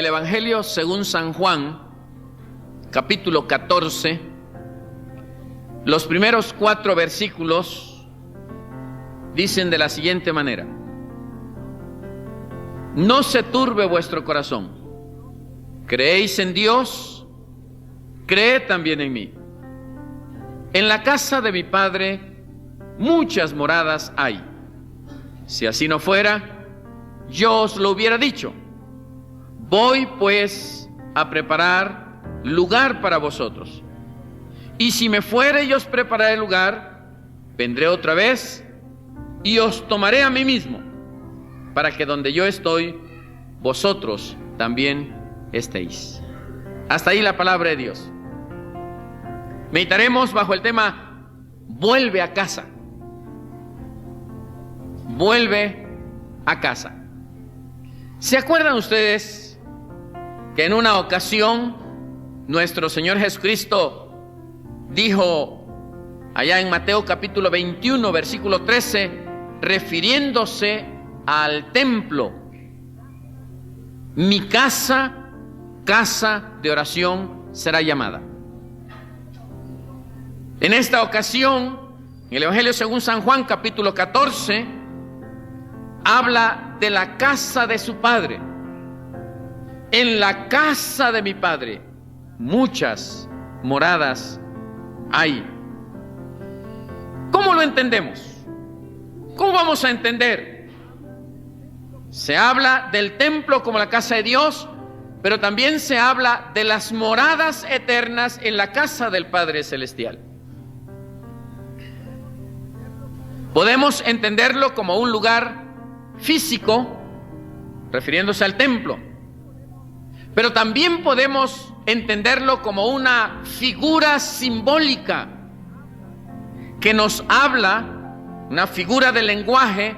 el Evangelio según San Juan, capítulo 14, los primeros 4 versículos dicen de la siguiente manera: no se turbe vuestro corazón. Creéis en Dios, creed también en mí. En la casa de mi Padre muchas moradas hay. Si así no fuera, yo os lo hubiera dicho. Voy pues a preparar lugar para vosotros. Y si me fuere y os prepararé lugar, vendré otra vez y os tomaré a mí mismo, para que donde yo estoy, vosotros también estéis. Hasta ahí la palabra de Dios. Meditaremos bajo el tema: vuelve a casa. Vuelve a casa. ¿Se acuerdan ustedes que en una ocasión nuestro Señor Jesucristo dijo allá en Mateo capítulo 21, versículo 13, refiriéndose al templo: mi casa, casa de oración será llamada? En esta ocasión, en el Evangelio según San Juan capítulo 14, habla de la casa de su Padre. En la casa de mi Padre muchas moradas hay. ¿Cómo lo entendemos? ¿Cómo vamos a entender? Se habla del templo como la casa de Dios, pero también se habla de las moradas eternas en la casa del Padre Celestial. Podemos entenderlo como un lugar físico, refiriéndose al templo, pero también podemos entenderlo como una figura simbólica que nos habla, una figura del lenguaje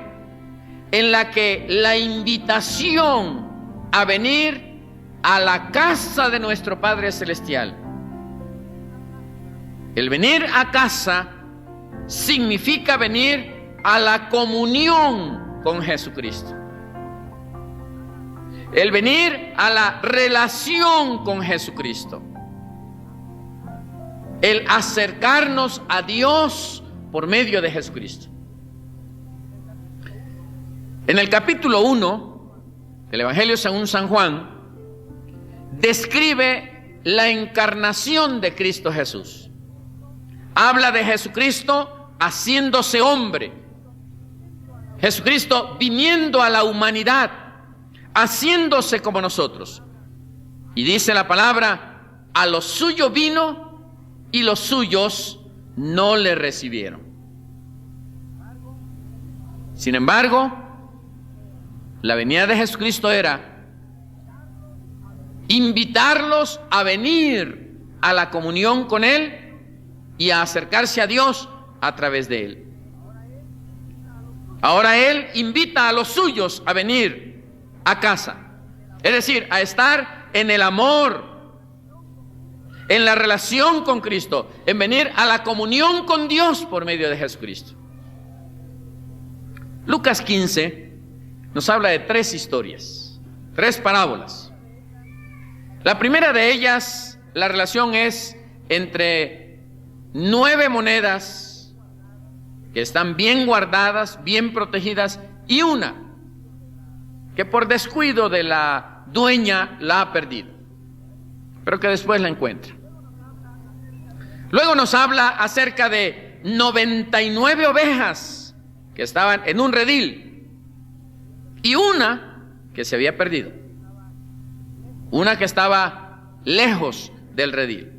en la que la invitación a venir a la casa de nuestro Padre Celestial, el venir a casa significa venir a la comunión con Jesucristo, el venir a la relación con Jesucristo, el acercarnos a Dios por medio de Jesucristo. En el capítulo 1 del Evangelio según San Juan, describe la encarnación de Cristo Jesús. Habla de Jesucristo haciéndose hombre, Jesucristo viniendo a la humanidad, haciéndose como nosotros. Y dice la palabra: a lo suyo vino y los suyos no le recibieron. Sin embargo, la venida de Jesucristo era invitarlos a venir a la comunión con Él y a acercarse a Dios a través de Él. Ahora Él invita a los suyos a venir a casa, es decir, a estar en el amor, en la relación con Cristo, en venir a la comunión con Dios por medio de Jesucristo. Lucas 15 nos habla de 3 historias, 3 parábolas. La primera de ellas, la relación es entre 9 monedas que están bien guardadas, bien protegidas, y una que por descuido de la dueña la ha perdido, pero que después la encuentra. Luego nos habla acerca de 99 ovejas que estaban en un redil y una que se había perdido, una que estaba lejos del redil.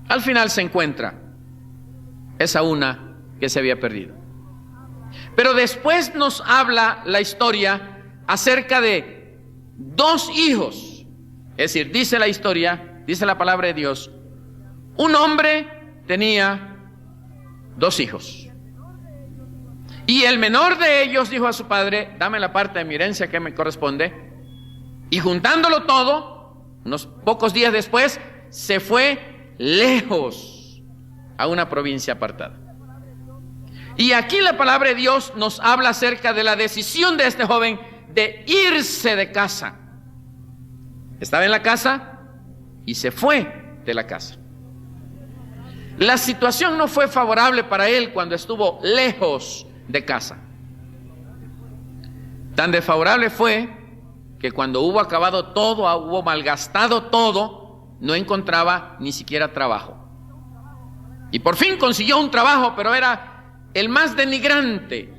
Al final se encuentra esa una que se había perdido. Pero después nos habla la historia acerca de 2 hijos. Es decir, dice la historia, dice la palabra de Dios: un hombre tenía 2 hijos. Y el menor de ellos dijo a su padre: dame la parte de mi herencia que me corresponde. Y juntándolo todo, unos pocos días después, se fue lejos a una provincia apartada. Y aquí la palabra de Dios nos habla acerca de la decisión de este joven de irse de casa. Estaba en la casa y se fue de la casa. La situación no fue favorable para él cuando estuvo lejos de casa. Tan desfavorable fue que cuando hubo acabado todo, hubo malgastado todo, no encontraba ni siquiera trabajo. Y por fin consiguió un trabajo, pero era el más denigrante,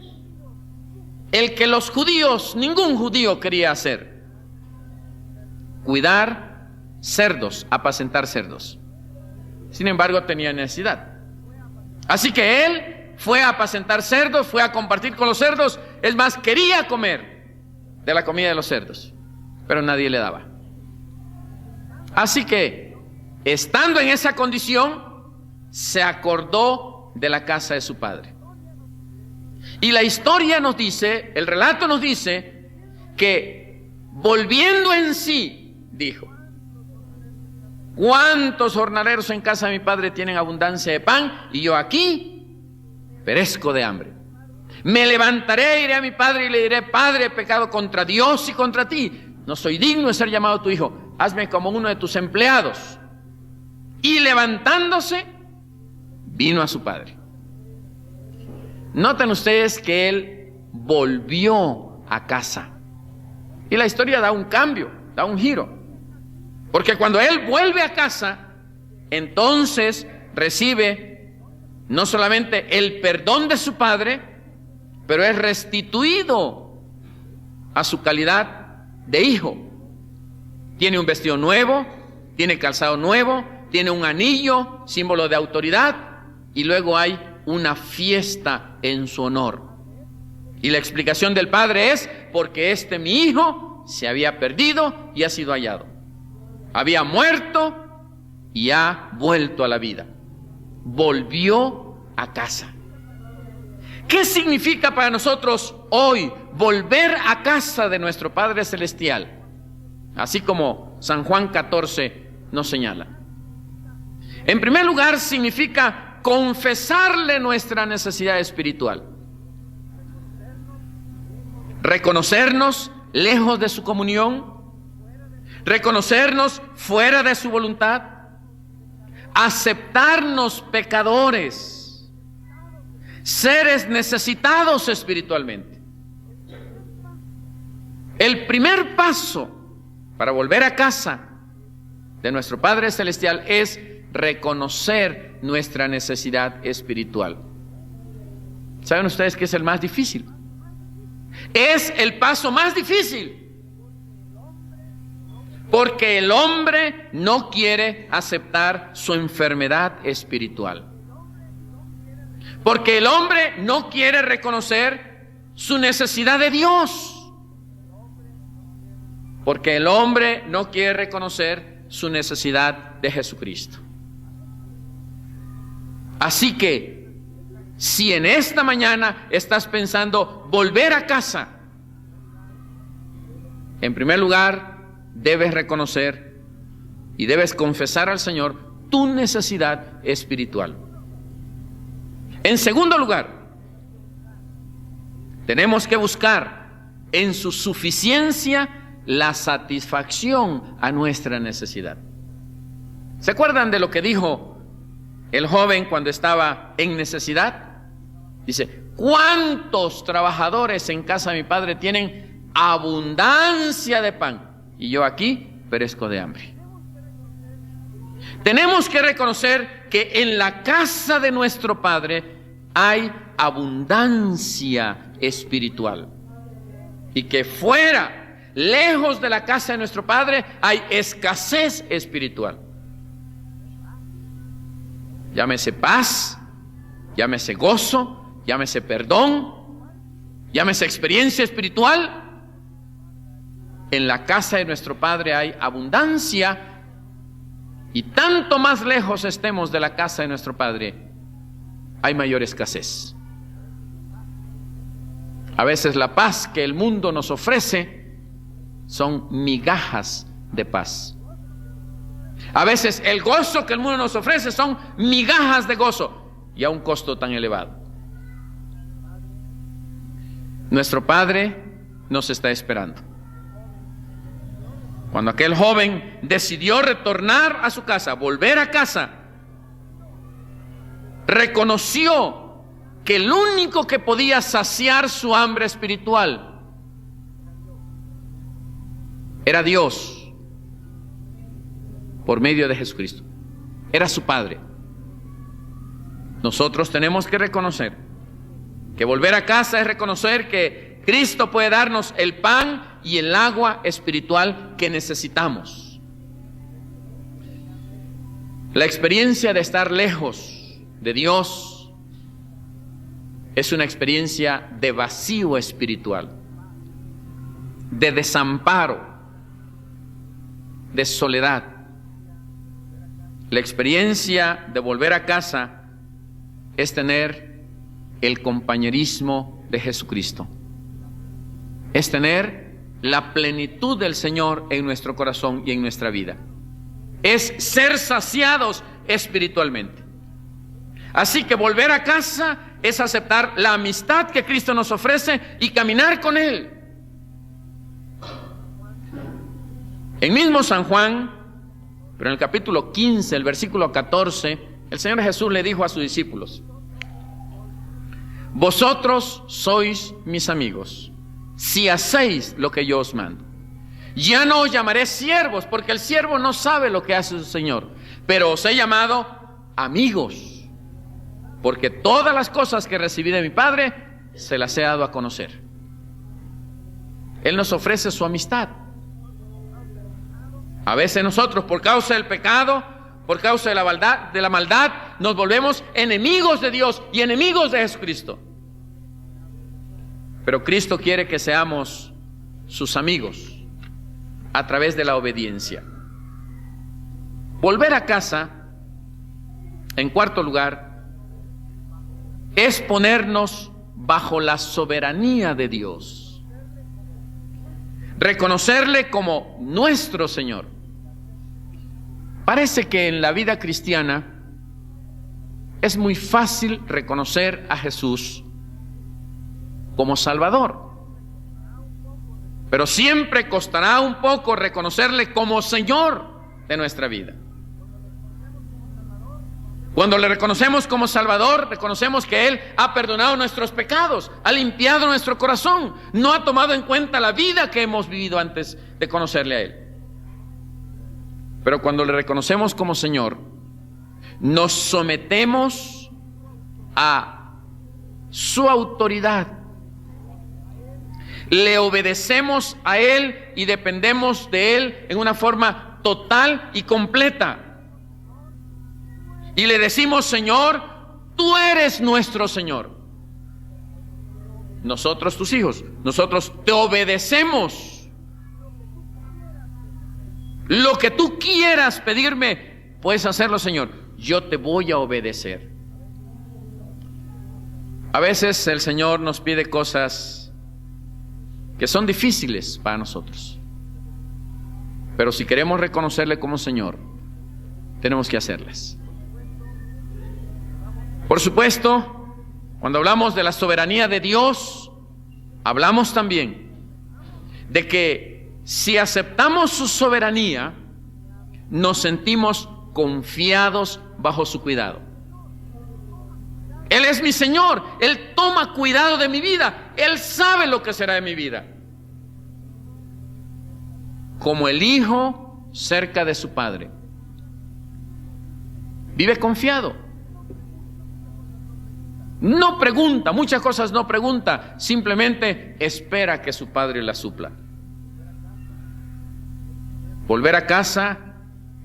el que los judíos, ningún judío quería hacer: cuidar cerdos, apacentar cerdos. Sin embargo, tenía necesidad. Así que él fue a apacentar cerdos, fue a compartir con los cerdos. Es más, quería comer de la comida de los cerdos, pero nadie le daba. Así que, estando en esa condición, se acordó de la casa de su padre. Y la historia nos dice, el relato nos dice, que volviendo en sí, dijo: ¿cuántos jornaleros en casa de mi padre tienen abundancia de pan, y yo aquí perezco de hambre? Me levantaré, iré a mi padre y le diré: Padre, he pecado contra Dios y contra ti. No soy digno de ser llamado tu hijo. Hazme como uno de tus empleados. Y levantándose, vino a su padre. Notan ustedes que él volvió a casa. Y la historia da un cambio, da un giro. Porque cuando él vuelve a casa, entonces recibe no solamente el perdón de su padre, pero es restituido a su calidad de hijo. Tiene un vestido nuevo, tiene calzado nuevo, tiene un anillo, símbolo de autoridad, y luego hay una fiesta en su honor. Y la explicación del padre es: porque mi hijo se había perdido y ha sido hallado. Había muerto y ha vuelto a la vida. Volvió a casa. ¿Qué significa para nosotros hoy volver a casa de nuestro Padre Celestial? Así como San Juan 14 nos señala. En primer lugar, significa confesarle nuestra necesidad espiritual. Reconocernos lejos de su comunión. Reconocernos fuera de su voluntad. Aceptarnos pecadores, seres necesitados espiritualmente. El primer paso para volver a casa de nuestro Padre Celestial es reconocer nuestra necesidad espiritual. ¿Saben ustedes qué es el más difícil? Es el paso más difícil. Porque el hombre no quiere aceptar su enfermedad espiritual. Porque el hombre no quiere reconocer su necesidad de Dios. Porque el hombre no quiere reconocer su necesidad de Jesucristo. Así que, si en esta mañana estás pensando volver a casa, en primer lugar, debes reconocer y debes confesar al Señor tu necesidad espiritual. En segundo lugar, tenemos que buscar en su suficiencia la satisfacción a nuestra necesidad. ¿Se acuerdan de lo que dijo el joven cuando estaba en necesidad? Dice: ¿cuántos trabajadores en casa de mi padre tienen abundancia de pan, y yo aquí perezco de hambre? Tenemos que reconocer que en la casa de nuestro Padre hay abundancia espiritual, y que fuera, lejos de la casa de nuestro Padre, hay escasez espiritual. Llámese paz, llámese gozo, llámese perdón, llámese experiencia espiritual. En la casa de nuestro Padre hay abundancia, y tanto más lejos estemos de la casa de nuestro Padre, hay mayor escasez. A veces la paz que el mundo nos ofrece son migajas de paz. A veces el gozo que el mundo nos ofrece son migajas de gozo, y a un costo tan elevado. Nuestro Padre nos está esperando. Cuando aquel joven decidió retornar a su casa, volver a casa, reconoció que el único que podía saciar su hambre espiritual era Dios por medio de Jesucristo. Era su Padre. Nosotros tenemos que reconocer que volver a casa es reconocer que Cristo puede darnos el pan y el agua espiritual que necesitamos. La experiencia de estar lejos de Dios es una experiencia de vacío espiritual, de desamparo, de soledad. La experiencia de volver a casa es tener el compañerismo de Jesucristo. Es tener la plenitud del Señor en nuestro corazón y en nuestra vida. Es ser saciados espiritualmente. Así que volver a casa es aceptar la amistad que Cristo nos ofrece y caminar con Él. En mismo San Juan, pero en el capítulo 15, el versículo 14, el Señor Jesús le dijo a sus discípulos: vosotros sois mis amigos, si hacéis lo que yo os mando. Ya no os llamaré siervos, porque el siervo no sabe lo que hace su Señor, pero os he llamado amigos, porque todas las cosas que recibí de mi Padre se las he dado a conocer. Él nos ofrece su amistad. A veces nosotros, por causa del pecado, por causa de la maldad, nos volvemos enemigos de Dios y enemigos de Jesucristo. Pero Cristo quiere que seamos sus amigos a través de la obediencia. Volver a casa, en cuarto lugar, es ponernos bajo la soberanía de Dios. Reconocerle como nuestro Señor. Parece que en la vida cristiana es muy fácil reconocer a Jesús como Salvador, pero siempre costará un poco reconocerle como Señor de nuestra vida. Cuando le reconocemos como Salvador, reconocemos que Él ha perdonado nuestros pecados, ha limpiado nuestro corazón, no ha tomado en cuenta la vida que hemos vivido antes de conocerle a Él. Pero cuando le reconocemos como Señor, nos sometemos a su autoridad, le obedecemos a Él y dependemos de Él en una forma total y completa. Y le decimos: Señor, tú eres nuestro Señor. Nosotros, tus hijos, nosotros te obedecemos. Lo que tú quieras pedirme, puedes hacerlo, Señor. Yo te voy a obedecer. A veces el Señor nos pide cosas que son difíciles para nosotros, pero si queremos reconocerle como Señor, tenemos que hacerlas. Por supuesto, cuando hablamos de la soberanía de Dios, hablamos también de que si aceptamos su soberanía, nos sentimos confiados bajo su cuidado. Él es mi Señor, Él toma cuidado de mi vida, Él sabe lo que será de mi vida. Como el hijo cerca de su padre, vive confiado. No pregunta, muchas cosas no pregunta, simplemente espera que su padre la supla. Volver a casa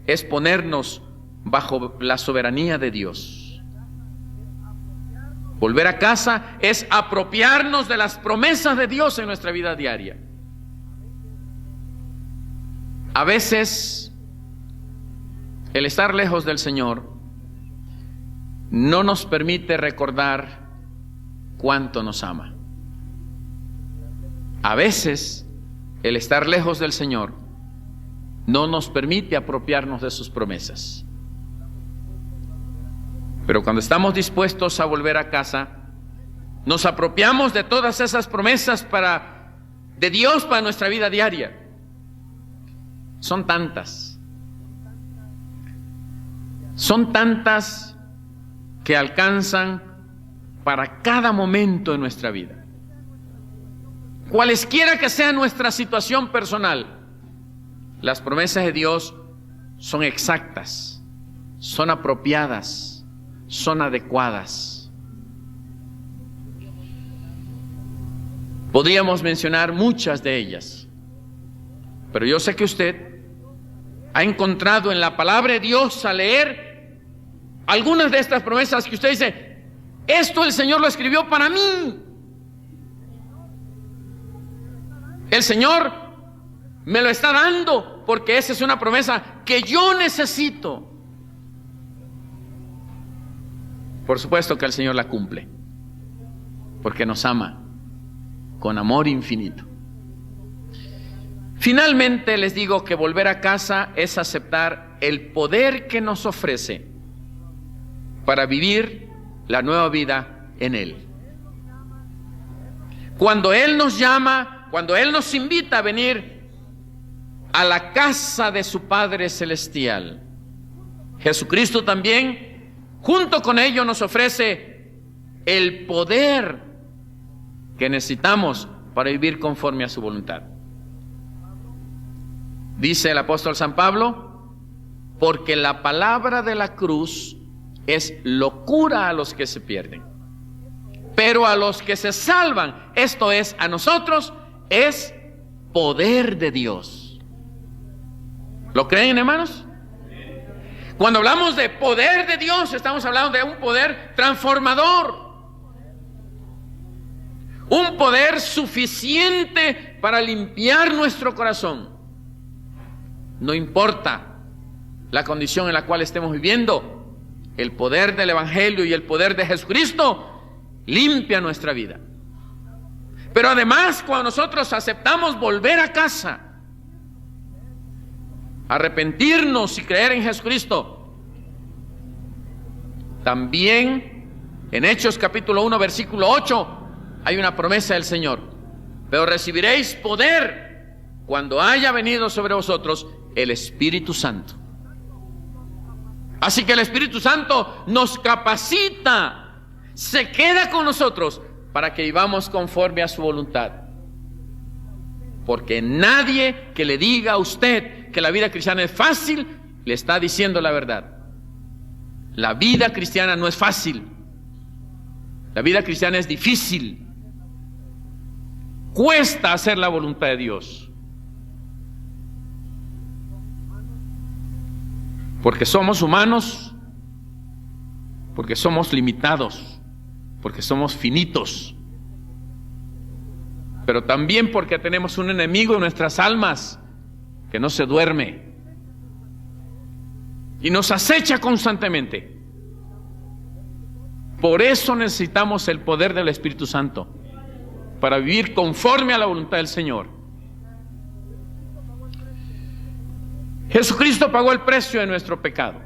es ponernos bajo la soberanía de Dios. Volver a casa es apropiarnos de las promesas de Dios en nuestra vida diaria. A veces, el estar lejos del Señor no nos permite recordar cuánto nos ama. A veces, el estar lejos del Señor no nos permite apropiarnos de sus promesas. Pero cuando estamos dispuestos a volver a casa, nos apropiamos de todas esas promesas de Dios para nuestra vida diaria. son tantas. Son tantas que alcanzan para cada momento de nuestra vida. Cualesquiera que sea nuestra situación personal, las promesas de Dios son exactas, son apropiadas, son adecuadas. Podríamos mencionar muchas de ellas, pero yo sé que usted ha encontrado en la palabra de Dios, al leer algunas de estas promesas, que usted dice: esto el Señor lo escribió para mí. El Señor me lo está dando porque esa es una promesa que yo necesito. Por supuesto que el Señor la cumple, porque nos ama con amor infinito. Finalmente les digo que volver a casa es aceptar el poder que nos ofrece para vivir la nueva vida en Él. Cuando Él nos llama, cuando Él nos invita a venir a la casa de su Padre Celestial, Jesucristo también, junto con ello, nos ofrece el poder que necesitamos para vivir conforme a su voluntad. Dice el apóstol San Pablo: porque la palabra de la cruz es locura a los que se pierden, pero a los que se salvan, esto es, a nosotros, es poder de Dios. ¿Lo creen, hermanos? Cuando hablamos de poder de Dios, estamos hablando de un poder transformador, un poder suficiente para limpiar nuestro corazón. No importa la condición en la cual estemos viviendo, el poder del Evangelio y el poder de Jesucristo limpia nuestra vida. Pero además, cuando nosotros aceptamos volver a casa, arrepentirnos y creer en Jesucristo, también en Hechos capítulo 1 versículo 8 hay una promesa del Señor: pero recibiréis poder cuando haya venido sobre vosotros el Espíritu Santo. Así que el Espíritu Santo nos capacita, se queda con nosotros para que vivamos conforme a su voluntad. Porque nadie que le diga a usted que la vida cristiana es fácil, le está diciendo la verdad. La vida cristiana no es fácil. La vida cristiana es difícil. Cuesta hacer la voluntad de Dios. Porque somos humanos, porque somos limitados, porque somos finitos, pero también porque tenemos un enemigo en nuestras almas que no se duerme y nos acecha constantemente. Por eso necesitamos el poder del Espíritu Santo para vivir conforme a la voluntad del Señor. Jesucristo pagó el precio de nuestro pecado.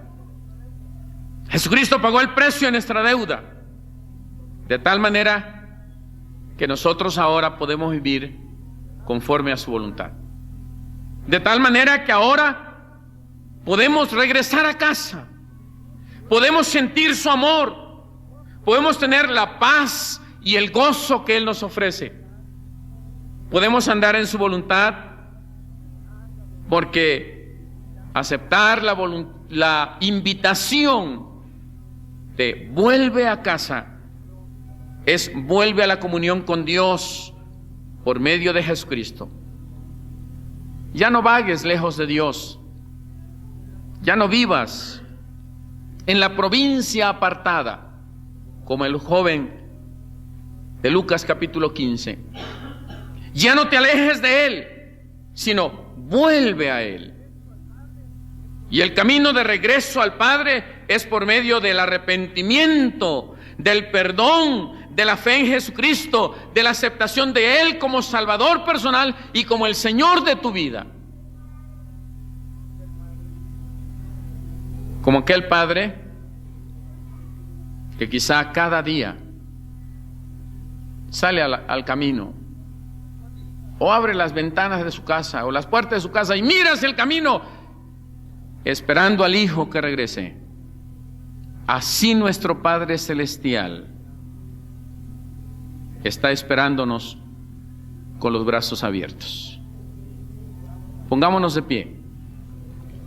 Jesucristo pagó el precio de nuestra deuda, de tal manera que nosotros ahora podemos vivir conforme a su voluntad. De tal manera que ahora podemos regresar a casa, podemos sentir su amor, podemos tener la paz y el gozo que Él nos ofrece. Podemos andar en su voluntad, porque aceptar la invitación de vuelve a casa es vuelve a la comunión con Dios por medio de Jesucristo. Ya no vagues lejos de Dios, ya no vivas en la provincia apartada como el joven de Lucas capítulo 15. Ya no te alejes de Él, sino vuelve a Él. Y el camino de regreso al Padre es por medio del arrepentimiento, del perdón, de la fe en Jesucristo, de la aceptación de Él como Salvador personal y como el Señor de tu vida. Como aquel padre que quizá cada día sale al camino, o abre las ventanas de su casa o las puertas de su casa y mira hacia el camino, esperando al Hijo que regrese. Así nuestro Padre Celestial está esperándonos con los brazos abiertos. Pongámonos de pie.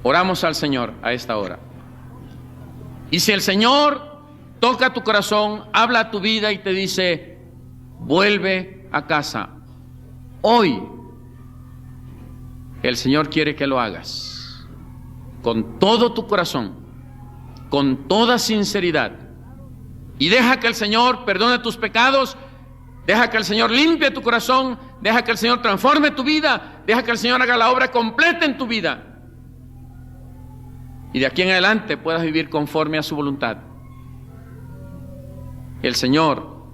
Oramos al Señor a esta hora. Y si el Señor toca tu corazón, habla a tu vida y te dice, vuelve a casa, hoy el Señor quiere que lo hagas con todo tu corazón, con toda sinceridad, y deja que el Señor perdone tus pecados, deja que el Señor limpie tu corazón, deja que el Señor transforme tu vida, deja que el Señor haga la obra completa en tu vida, y de aquí en adelante puedas vivir conforme a su voluntad. El Señor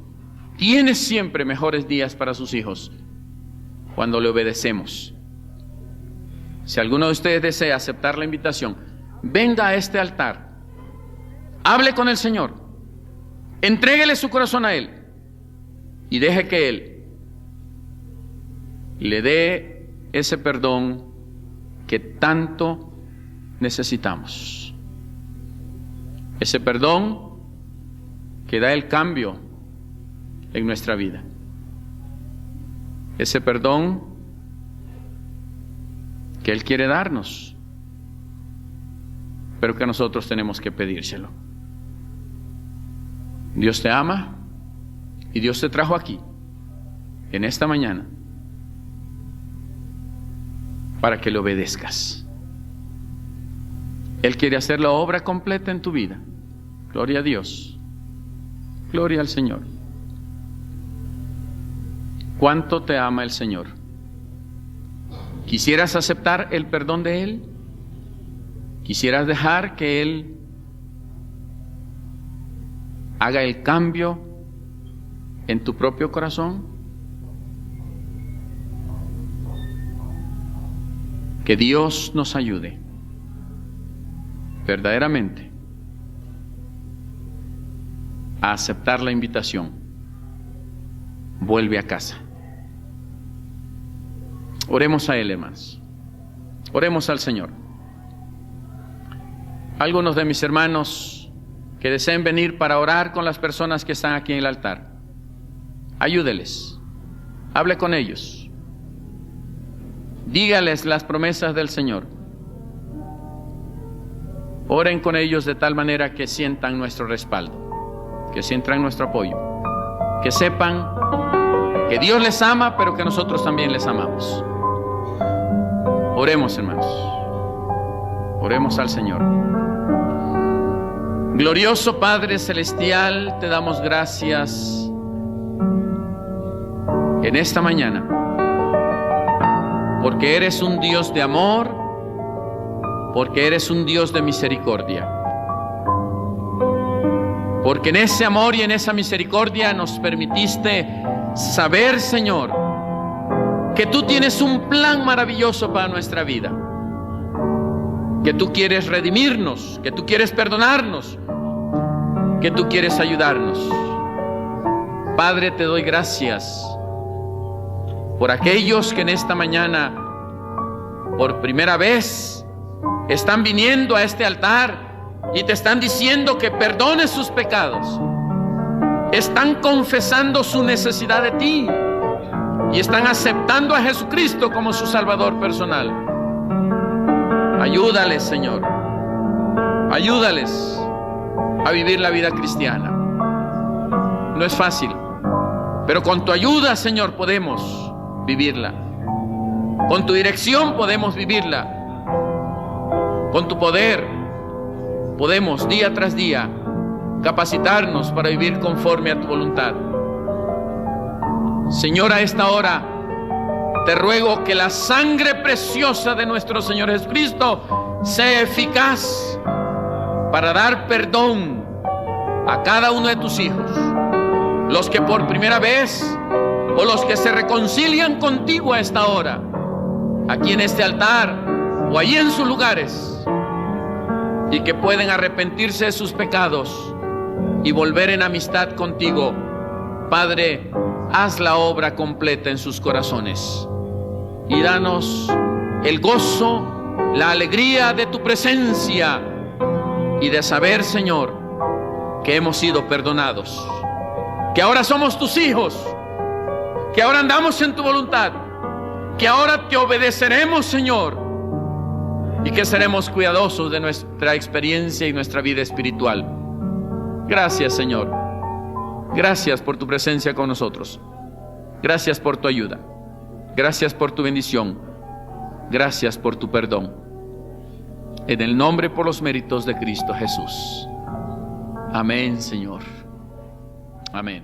tiene siempre mejores días para sus hijos cuando le obedecemos. Si alguno de ustedes desea aceptar la invitación, venga a este altar, hable con el Señor, entréguele su corazón a Él y deje que Él le dé ese perdón que tanto necesitamos. Ese perdón que da el cambio en nuestra vida. Ese perdón que Él quiere darnos, pero que nosotros tenemos que pedírselo. Dios te ama y Dios te trajo aquí en esta mañana para que le obedezcas. Él quiere hacer la obra completa en tu vida. Gloria a Dios. Gloria al Señor. ¿Cuánto te ama el Señor? ¿Quisieras aceptar el perdón de Él? ¿Quisieras dejar que Él haga el cambio en tu propio corazón? Que Dios nos ayude verdaderamente a aceptar la invitación. Vuelve a casa. Oremos a Él, hermanos. Oremos al Señor. Algunos de mis hermanos que deseen venir para orar con las personas que están aquí en el altar, ayúdeles, hable con ellos, dígales las promesas del Señor. Oren con ellos de tal manera que sientan nuestro respaldo, que sientan nuestro apoyo, que sepan que Dios les ama, pero que nosotros también les amamos. Oremos, hermanos. Oremos al Señor. Glorioso Padre Celestial, te damos gracias en esta mañana, porque eres un Dios de amor, porque eres un Dios de misericordia. Porque en ese amor y en esa misericordia nos permitiste saber, Señor, que tú tienes un plan maravilloso para nuestra vida, que tú quieres redimirnos, que tú quieres perdonarnos, que tú quieres ayudarnos. Padre, te doy gracias por aquellos que en esta mañana, por primera vez, están viniendo a este altar y te están diciendo que perdones sus pecados. Están confesando su necesidad de ti y están aceptando a Jesucristo como su Salvador personal. Ayúdales, Señor. Ayúdales a vivir la vida cristiana. No es fácil, pero con tu ayuda, Señor, podemos vivirla. Con tu dirección podemos vivirla. Con tu poder podemos día tras día capacitarnos para vivir conforme a tu voluntad. Señor, a esta hora te ruego que la sangre preciosa de nuestro Señor Jesucristo sea eficaz para dar perdón a cada uno de tus hijos, los que por primera vez o los que se reconcilian contigo a esta hora, aquí en este altar o allí en sus lugares, y que pueden arrepentirse de sus pecados y volver en amistad contigo. Padre, haz la obra completa en sus corazones. y danos el gozo, la alegría de tu presencia y de saber, Señor, que hemos sido perdonados, que ahora somos tus hijos, que ahora andamos en tu voluntad, que ahora te obedeceremos, Señor, y que seremos cuidadosos de nuestra experiencia y nuestra vida espiritual. Gracias, Señor. Gracias por tu presencia con nosotros. Gracias por tu ayuda. Gracias por tu bendición. Gracias por tu perdón. En el nombre, por los méritos de Cristo Jesús. Amén, Señor. Amén.